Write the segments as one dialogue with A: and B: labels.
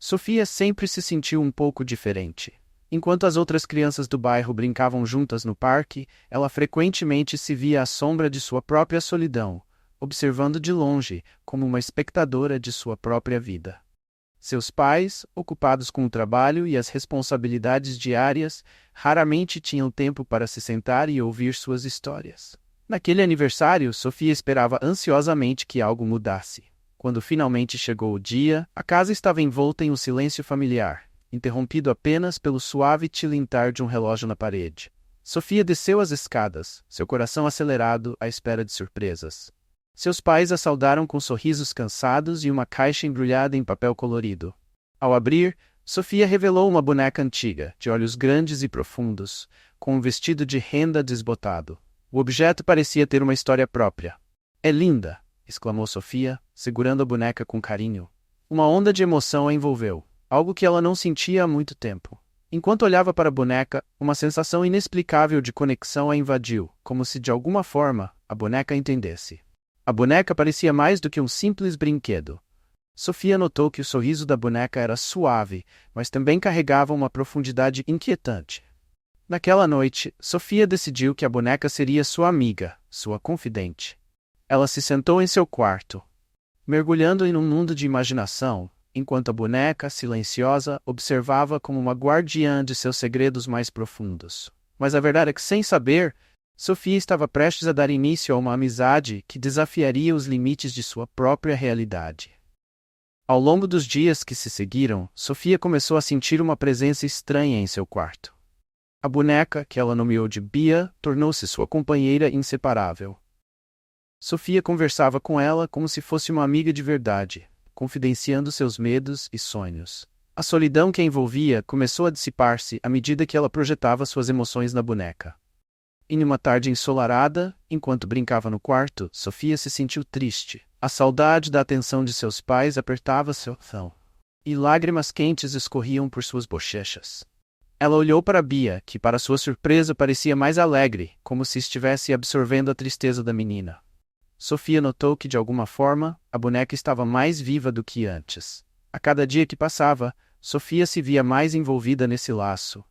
A: Sofia sempre se sentiu um pouco diferente. Enquanto as outras crianças do bairro brincavam juntas no parque, ela frequentemente se via à sombra de sua própria solidão, observando de longe, como uma espectadora de sua própria vida. Seus pais, ocupados com o trabalho e as responsabilidades diárias, raramente tinham tempo para se sentar e ouvir suas histórias. Naquele aniversário, Sofia esperava ansiosamente que algo mudasse. Quando finalmente chegou o dia, a casa estava envolta em um silêncio familiar, interrompido apenas pelo suave tilintar de um relógio na parede. Sofia desceu as escadas, seu coração acelerado à espera de surpresas. Seus pais a saudaram com sorrisos cansados e uma caixa embrulhada em papel colorido. Ao abrir, Sofia revelou uma boneca antiga, de olhos grandes e profundos, com um vestido de renda desbotado. O objeto parecia ter uma história própria. "É linda!" exclamou Sofia, segurando a boneca com carinho. Uma onda de emoção a envolveu, algo que ela não sentia há muito tempo. Enquanto olhava para a boneca, uma sensação inexplicável de conexão a invadiu, como se de alguma forma a boneca entendesse. A boneca parecia mais do que um simples brinquedo. Sofia notou que o sorriso da boneca era suave, mas também carregava uma profundidade inquietante. Naquela noite, Sofia decidiu que a boneca seria sua amiga, sua confidente. Ela se sentou em seu quarto, mergulhando em um mundo de imaginação, enquanto a boneca, silenciosa, observava como uma guardiã de seus segredos mais profundos. Mas a verdade é que, sem saber, Sofia estava prestes a dar início a uma amizade que desafiaria os limites de sua própria realidade. Ao longo dos dias que se seguiram, Sofia começou a sentir uma presença estranha em seu quarto. A boneca, que ela nomeou de Bia, tornou-se sua companheira inseparável. Sofia conversava com ela como se fosse uma amiga de verdade, confidenciando seus medos e sonhos. A solidão que a envolvia começou a dissipar-se à medida que ela projetava suas emoções na boneca. Em uma tarde ensolarada, enquanto brincava no quarto, Sofia se sentiu triste. A saudade da atenção de seus pais apertava seu coração, e lágrimas quentes escorriam por suas bochechas. Ela olhou para Bia, que para sua surpresa parecia mais alegre, como se estivesse absorvendo a tristeza da menina. Sofia notou que, de alguma forma, a boneca estava mais viva do que antes. A cada dia que passava, Sofia se via mais envolvida nesse laço.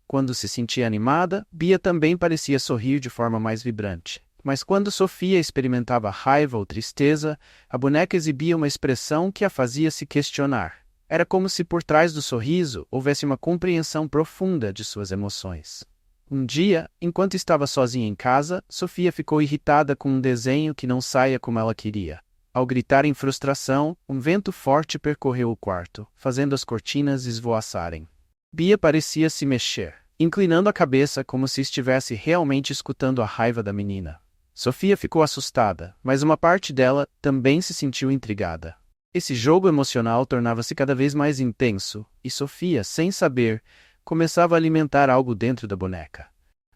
A: Quando se sentia animada, Bia também parecia sorrir de forma mais vibrante. Mas quando Sofia experimentava raiva ou tristeza, a boneca exibia uma expressão que a fazia se questionar. Era como se por trás do sorriso houvesse uma compreensão profunda de suas emoções. Um dia, enquanto estava sozinha em casa, Sofia ficou irritada com um desenho que não saía como ela queria. Ao gritar em frustração, um vento forte percorreu o quarto, fazendo as cortinas esvoaçarem. Bia parecia se mexer, inclinando a cabeça como se estivesse realmente escutando a raiva da menina. Sofia ficou assustada, mas uma parte dela também se sentiu intrigada. Esse jogo emocional tornava-se cada vez mais intenso, e Sofia, sem saber, começava a alimentar algo dentro da boneca.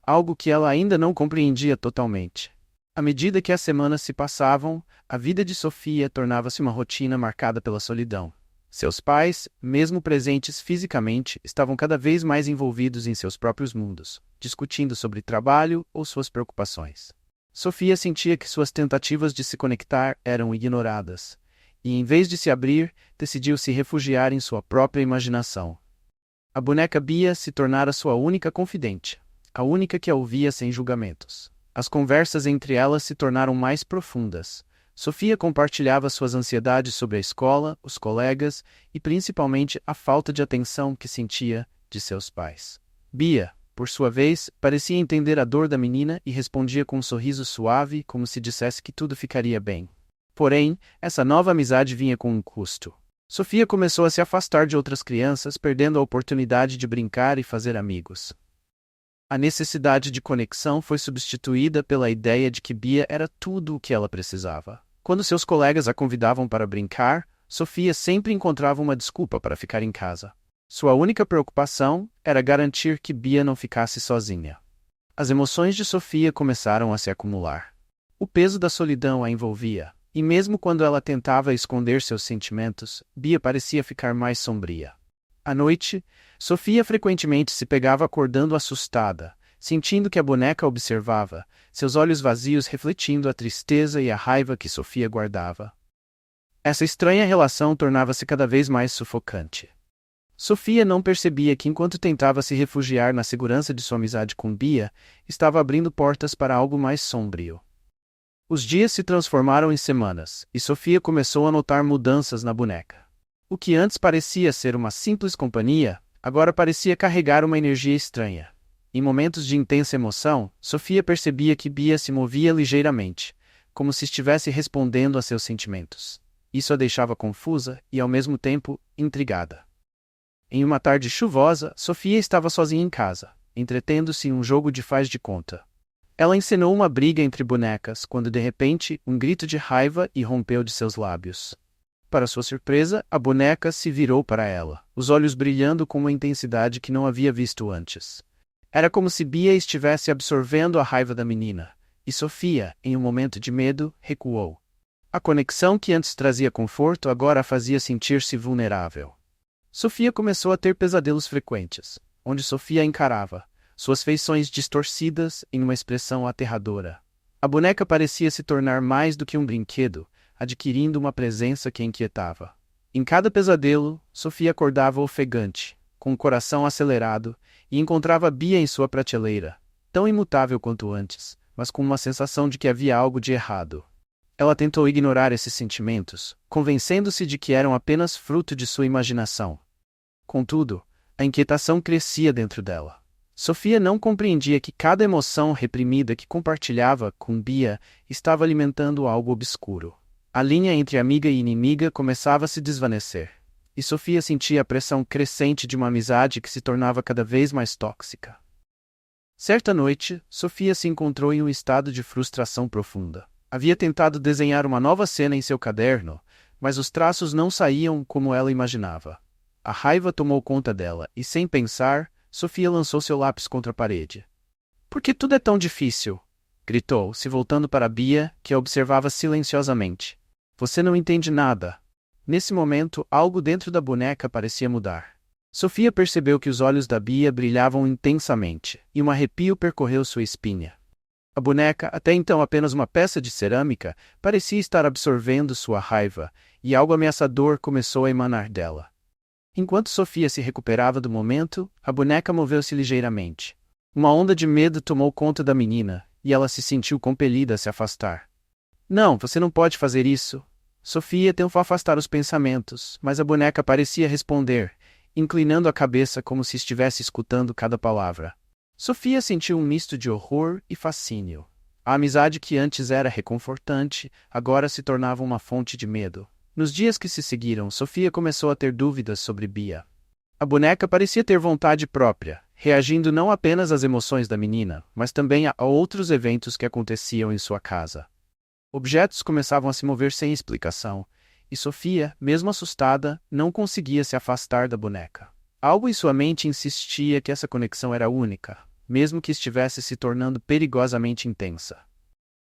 A: Algo que ela ainda não compreendia totalmente. À medida que as semanas se passavam, a vida de Sofia tornava-se uma rotina marcada pela solidão. Seus pais, mesmo presentes fisicamente, estavam cada vez mais envolvidos em seus próprios mundos, discutindo sobre trabalho ou suas preocupações. Sofia sentia que suas tentativas de se conectar eram ignoradas, e em vez de se abrir, decidiu se refugiar em sua própria imaginação. A boneca Bia se tornara sua única confidente, a única que a ouvia sem julgamentos. As conversas entre elas se tornaram mais profundas. Sofia compartilhava suas ansiedades sobre a escola, os colegas e principalmente a falta de atenção que sentia de seus pais. Bia, por sua vez, parecia entender a dor da menina e respondia com um sorriso suave, como se dissesse que tudo ficaria bem. Porém, essa nova amizade vinha com um custo. Sofia começou a se afastar de outras crianças, perdendo a oportunidade de brincar e fazer amigos. A necessidade de conexão foi substituída pela ideia de que Bia era tudo o que ela precisava. Quando seus colegas a convidavam para brincar, Sofia sempre encontrava uma desculpa para ficar em casa. Sua única preocupação era garantir que Bia não ficasse sozinha. As emoções de Sofia começaram a se acumular. O peso da solidão a envolvia, e mesmo quando ela tentava esconder seus sentimentos, Bia parecia ficar mais sombria. À noite, Sofia frequentemente se pegava acordando assustada, sentindo que a boneca a observava, seus olhos vazios refletindo a tristeza e a raiva que Sofia guardava. Essa estranha relação tornava-se cada vez mais sufocante. Sofia não percebia que enquanto tentava se refugiar na segurança de sua amizade com Bia, estava abrindo portas para algo mais sombrio. Os dias se transformaram em semanas, e Sofia começou a notar mudanças na boneca. O que antes parecia ser uma simples companhia, agora parecia carregar uma energia estranha. Em momentos de intensa emoção, Sofia percebia que Bia se movia ligeiramente, como se estivesse respondendo a seus sentimentos. Isso a deixava confusa e, ao mesmo tempo, intrigada. Em uma tarde chuvosa, Sofia estava sozinha em casa, entretendo-se em um jogo de faz de conta. Ela encenou uma briga entre bonecas quando, de repente, um grito de raiva irrompeu de seus lábios. Para sua surpresa, a boneca se virou para ela, os olhos brilhando com uma intensidade que não havia visto antes. Era como se Bia estivesse absorvendo a raiva da menina, e Sofia, em um momento de medo, recuou. A conexão que antes trazia conforto agora a fazia sentir-se vulnerável. Sofia começou a ter pesadelos frequentes, onde Sofia encarava, suas feições distorcidas em uma expressão aterradora. A boneca parecia se tornar mais do que um brinquedo, adquirindo uma presença que a inquietava. Em cada pesadelo, Sofia acordava ofegante, com o coração acelerado, e encontrava Bia em sua prateleira, tão imutável quanto antes, mas com uma sensação de que havia algo de errado. Ela tentou ignorar esses sentimentos, convencendo-se de que eram apenas fruto de sua imaginação. Contudo, a inquietação crescia dentro dela. Sofia não compreendia que cada emoção reprimida que compartilhava com Bia estava alimentando algo obscuro. A linha entre amiga e inimiga começava a se desvanecer, e Sofia sentia a pressão crescente de uma amizade que se tornava cada vez mais tóxica. Certa noite, Sofia se encontrou em um estado de frustração profunda. Havia tentado desenhar uma nova cena em seu caderno, mas os traços não saíam como ela imaginava. A raiva tomou conta dela e, sem pensar, Sofia lançou seu lápis contra a parede. "Por que tudo é tão difícil?" gritou, se voltando para Bia, que a observava silenciosamente. "Você não entende nada." Nesse momento, algo dentro da boneca parecia mudar. Sofia percebeu que os olhos da Bia brilhavam intensamente, e um arrepio percorreu sua espinha. A boneca, até então apenas uma peça de cerâmica, parecia estar absorvendo sua raiva, e algo ameaçador começou a emanar dela. Enquanto Sofia se recuperava do momento, a boneca moveu-se ligeiramente. Uma onda de medo tomou conta da menina, e ela se sentiu compelida a se afastar. "Não, você não pode fazer isso." Sofia tentou afastar os pensamentos, mas a boneca parecia responder, inclinando a cabeça como se estivesse escutando cada palavra. Sofia sentiu um misto de horror e fascínio. A amizade que antes era reconfortante, agora se tornava uma fonte de medo. Nos dias que se seguiram, Sofia começou a ter dúvidas sobre Bia. A boneca parecia ter vontade própria, reagindo não apenas às emoções da menina, mas também a outros eventos que aconteciam em sua casa. Objetos começavam a se mover sem explicação, e Sofia, mesmo assustada, não conseguia se afastar da boneca. Algo em sua mente insistia que essa conexão era única, mesmo que estivesse se tornando perigosamente intensa.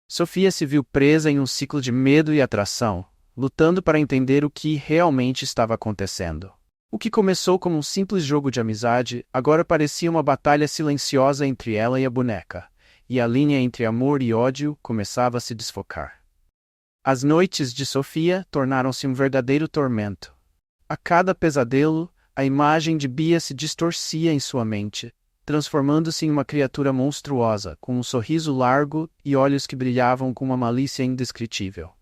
A: Sofia se viu presa em um ciclo de medo e atração, lutando para entender o que realmente estava acontecendo. O que começou como um simples jogo de amizade, agora parecia uma batalha silenciosa entre ela e a boneca, e a linha entre amor e ódio começava a se desfocar. As noites de Sofia tornaram-se um verdadeiro tormento. A cada pesadelo, a imagem de Bia se distorcia em sua mente, transformando-se em uma criatura monstruosa, com um sorriso largo e olhos que brilhavam com uma malícia indescritível.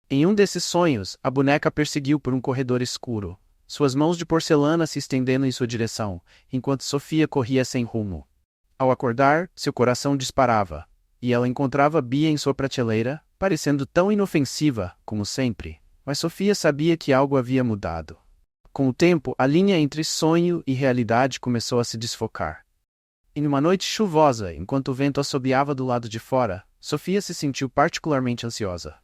A: Em um desses sonhos, a boneca perseguiu por um corredor escuro, suas mãos de porcelana se estendendo em sua direção, enquanto Sofia corria sem rumo. Ao acordar, seu coração disparava, e ela encontrava Bia em sua prateleira, parecendo tão inofensiva, como sempre, mas Sofia sabia que algo havia mudado. Com o tempo, a linha entre sonho e realidade começou a se desfocar. Em uma noite chuvosa, enquanto o vento assobiava do lado de fora, Sofia se sentiu particularmente ansiosa.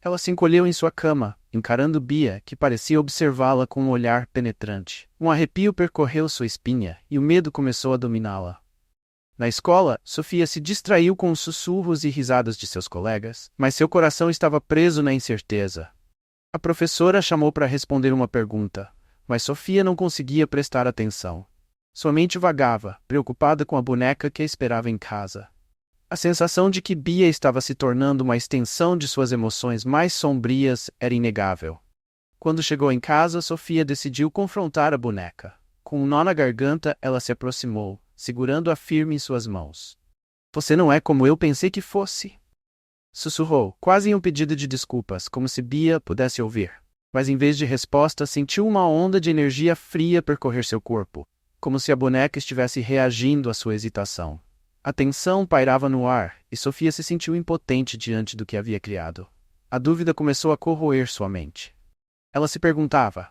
A: Ela se encolheu em sua cama, encarando Bia, que parecia observá-la com um olhar penetrante. Um arrepio percorreu sua espinha, e o medo começou a dominá-la. Na escola, Sofia se distraiu com os sussurros e risadas de seus colegas, mas seu coração estava preso na incerteza. A professora a chamou para responder uma pergunta, mas Sofia não conseguia prestar atenção. Sua mente vagava, preocupada com a boneca que a esperava em casa. A sensação de que Bia estava se tornando uma extensão de suas emoções mais sombrias era inegável. Quando chegou em casa, Sofia decidiu confrontar a boneca. Com um nó na garganta, ela se aproximou, segurando-a firme em suas mãos. Você não é como eu pensei que fosse. Sussurrou, quase em um pedido de desculpas, como se Bia pudesse ouvir. Mas em vez de resposta, sentiu uma onda de energia fria percorrer seu corpo, como se a boneca estivesse reagindo à sua hesitação. A tensão pairava no ar, e Sofia se sentiu impotente diante do que havia criado. A dúvida começou a corroer sua mente. Ela se perguntava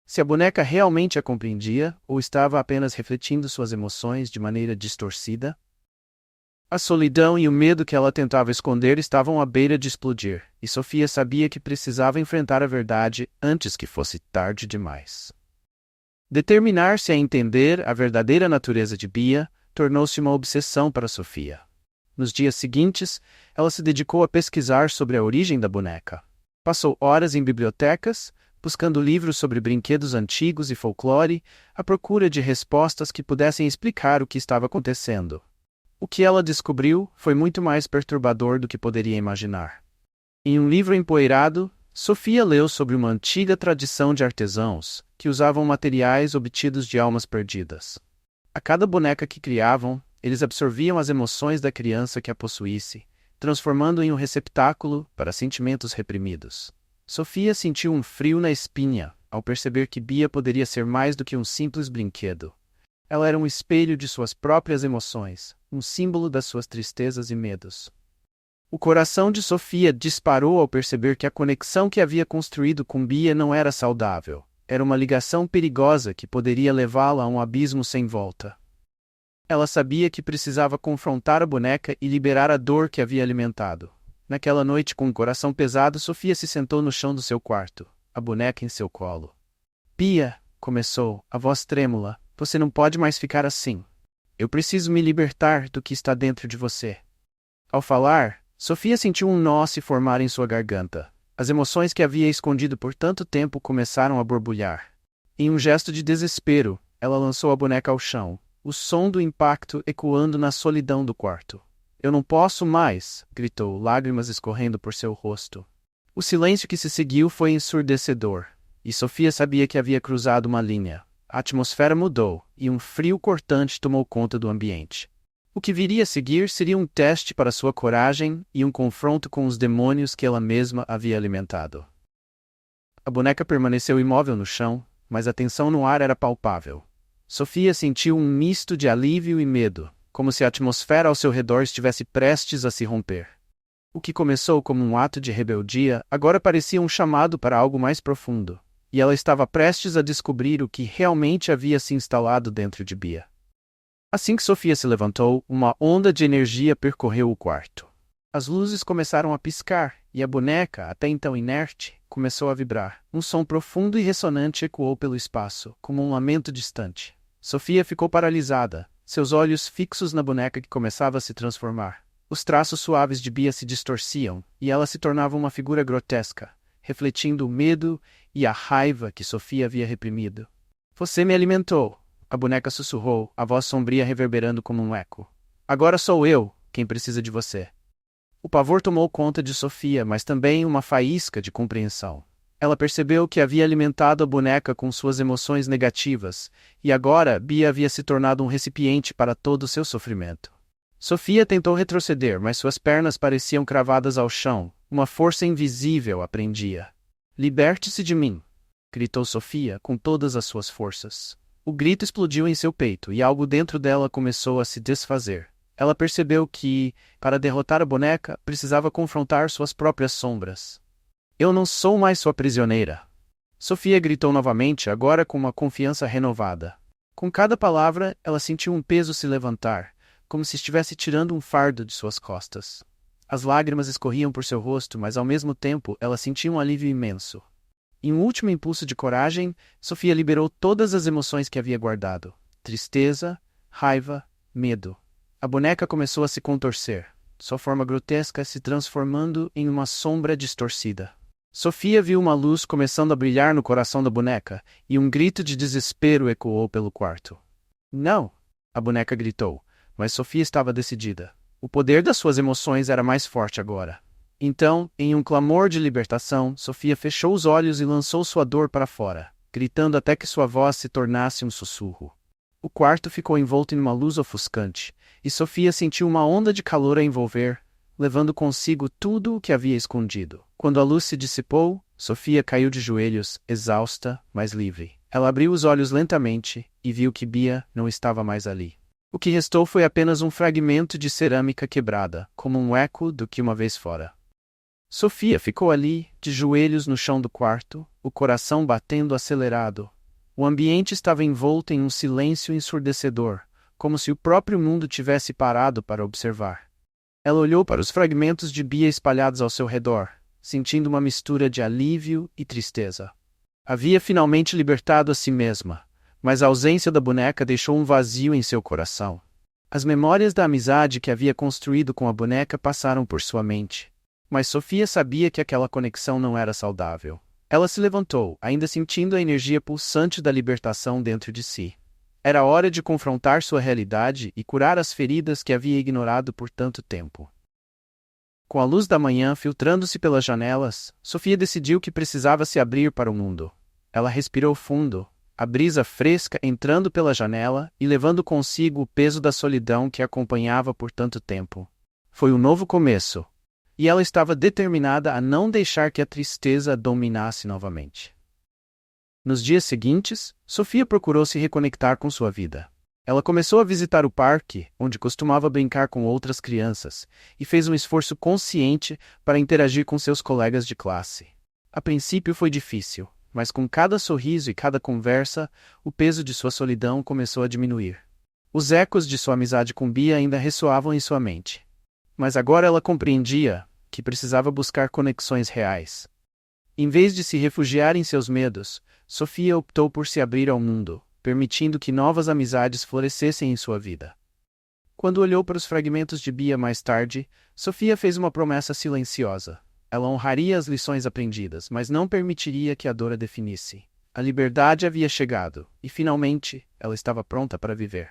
A: se a boneca realmente a compreendia ou estava apenas refletindo suas emoções de maneira distorcida. A solidão e o medo que ela tentava esconder estavam à beira de explodir, e Sofia sabia que precisava enfrentar a verdade antes que fosse tarde demais. Determinar-se a entender a verdadeira natureza de Bia tornou-se uma obsessão para Sofia. Nos dias seguintes, ela se dedicou a pesquisar sobre a origem da boneca. Passou horas em bibliotecas, buscando livros sobre brinquedos antigos e folclore, à procura de respostas que pudessem explicar o que estava acontecendo. O que ela descobriu foi muito mais perturbador do que poderia imaginar. Em um livro empoeirado, Sofia leu sobre uma antiga tradição de artesãos que usavam materiais obtidos de almas perdidas. A cada boneca que criavam, eles absorviam as emoções da criança que a possuísse, transformando em um receptáculo para sentimentos reprimidos. Sofia sentiu um frio na espinha ao perceber que Bia poderia ser mais do que um simples brinquedo. Ela era um espelho de suas próprias emoções, um símbolo das suas tristezas e medos. O coração de Sofia disparou ao perceber que a conexão que havia construído com Bia não era saudável. Era uma ligação perigosa que poderia levá-la a um abismo sem volta. Ela sabia que precisava confrontar a boneca e liberar a dor que havia alimentado. Naquela noite, com o coração pesado, Sofia se sentou no chão do seu quarto, a boneca em seu colo. Bia, começou, a voz trêmula, você não pode mais ficar assim. Eu preciso me libertar do que está dentro de você. Ao falar, Sofia sentiu um nó se formar em sua garganta. As emoções que havia escondido por tanto tempo começaram a borbulhar. Em um gesto de desespero, ela lançou a boneca ao chão, o som do impacto ecoando na solidão do quarto. Eu não posso mais, gritou, lágrimas escorrendo por seu rosto. O silêncio que se seguiu foi ensurdecedor, e Sofia sabia que havia cruzado uma linha. A atmosfera mudou, e um frio cortante tomou conta do ambiente. O que viria a seguir seria um teste para sua coragem e um confronto com os demônios que ela mesma havia alimentado. A boneca permaneceu imóvel no chão, mas a tensão no ar era palpável. Sofia sentiu um misto de alívio e medo, como se a atmosfera ao seu redor estivesse prestes a se romper. O que começou como um ato de rebeldia agora parecia um chamado para algo mais profundo, e ela estava prestes a descobrir o que realmente havia se instalado dentro de Bia. Assim que Sofia se levantou, uma onda de energia percorreu o quarto. As luzes começaram a piscar, e a boneca, até então inerte, começou a vibrar. Um som profundo e ressonante ecoou pelo espaço, como um lamento distante. Sofia ficou paralisada, seus olhos fixos na boneca que começava a se transformar. Os traços suaves de Bia se distorciam, e ela se tornava uma figura grotesca, refletindo o medo e a raiva que Sofia havia reprimido. Você me alimentou, a boneca sussurrou, a voz sombria reverberando como um eco. Agora sou eu quem precisa de você. O pavor tomou conta de Sofia, mas também uma faísca de compreensão. Ela percebeu que havia alimentado a boneca com suas emoções negativas, e agora Bia havia se tornado um recipiente para todo o seu sofrimento. Sofia tentou retroceder, mas suas pernas pareciam cravadas ao chão, uma força invisível a prendia. Liberte-se de mim! Gritou Sofia com todas as suas forças. O grito explodiu em seu peito e algo dentro dela começou a se desfazer. Ela percebeu que, para derrotar a boneca, precisava confrontar suas próprias sombras. Eu não sou mais sua prisioneira. Sofia gritou novamente, agora com uma confiança renovada. Com cada palavra, ela sentiu um peso se levantar, como se estivesse tirando um fardo de suas costas. As lágrimas escorriam por seu rosto, mas ao mesmo tempo ela sentia um alívio imenso. Em um último impulso de coragem, Sofia liberou todas as emoções que havia guardado: tristeza, raiva, medo. A boneca começou a se contorcer, sua forma grotesca se transformando em uma sombra distorcida. Sofia viu uma luz começando a brilhar no coração da boneca, e um grito de desespero ecoou pelo quarto. Não! A boneca gritou, mas Sofia estava decidida. O poder das suas emoções era mais forte agora. Então, em um clamor de libertação, Sofia fechou os olhos e lançou sua dor para fora. gritando até que sua voz se tornasse um sussurro. O quarto ficou envolto em uma luz ofuscante, e Sofia sentiu uma onda de calor a envolver, levando consigo tudo o que havia escondido. Quando a luz se dissipou, Sofia caiu de joelhos, exausta, mas livre. Ela abriu os olhos lentamente e viu que Bia não estava mais ali. O que restou foi apenas um fragmento de cerâmica quebrada, como um eco do que uma vez fora. Sofia ficou ali, de joelhos no chão do quarto, o coração batendo acelerado. O ambiente estava envolto em um silêncio ensurdecedor, como se o próprio mundo tivesse parado para observar. Ela olhou para os fragmentos de Bia espalhados ao seu redor, sentindo uma mistura de alívio e tristeza. Havia finalmente libertado a si mesma, mas a ausência da boneca deixou um vazio em seu coração. As memórias da amizade que havia construído com a boneca passaram por sua mente, mas Sofia sabia que aquela conexão não era saudável. Ela se levantou, ainda sentindo a energia pulsante da libertação dentro de si. Era hora de confrontar sua realidade e curar as feridas que havia ignorado por tanto tempo. Com a luz da manhã filtrando-se pelas janelas, Sofia decidiu que precisava se abrir para o mundo. Ela respirou fundo, a brisa fresca entrando pela janela e levando consigo o peso da solidão que a acompanhava por tanto tempo. Foi um novo começo, e ela estava determinada a não deixar que a tristeza a dominasse novamente. Nos dias seguintes, Sofia procurou se reconectar com sua vida. Ela começou a visitar o parque, onde costumava brincar com outras crianças, e fez um esforço consciente para interagir com seus colegas de classe. A princípio foi difícil, mas com cada sorriso e cada conversa, o peso de sua solidão começou a diminuir. Os ecos de sua amizade com Bia ainda ressoavam em sua mente. Mas agora ela compreendia que precisava buscar conexões reais. Em vez de se refugiar em seus medos, Sofia optou por se abrir ao mundo, permitindo que novas amizades florescessem em sua vida. Quando olhou para os fragmentos de Bia mais tarde, Sofia fez uma promessa silenciosa. Ela honraria as lições aprendidas, mas não permitiria que a dor a definisse. A liberdade havia chegado, e finalmente, ela estava pronta para viver.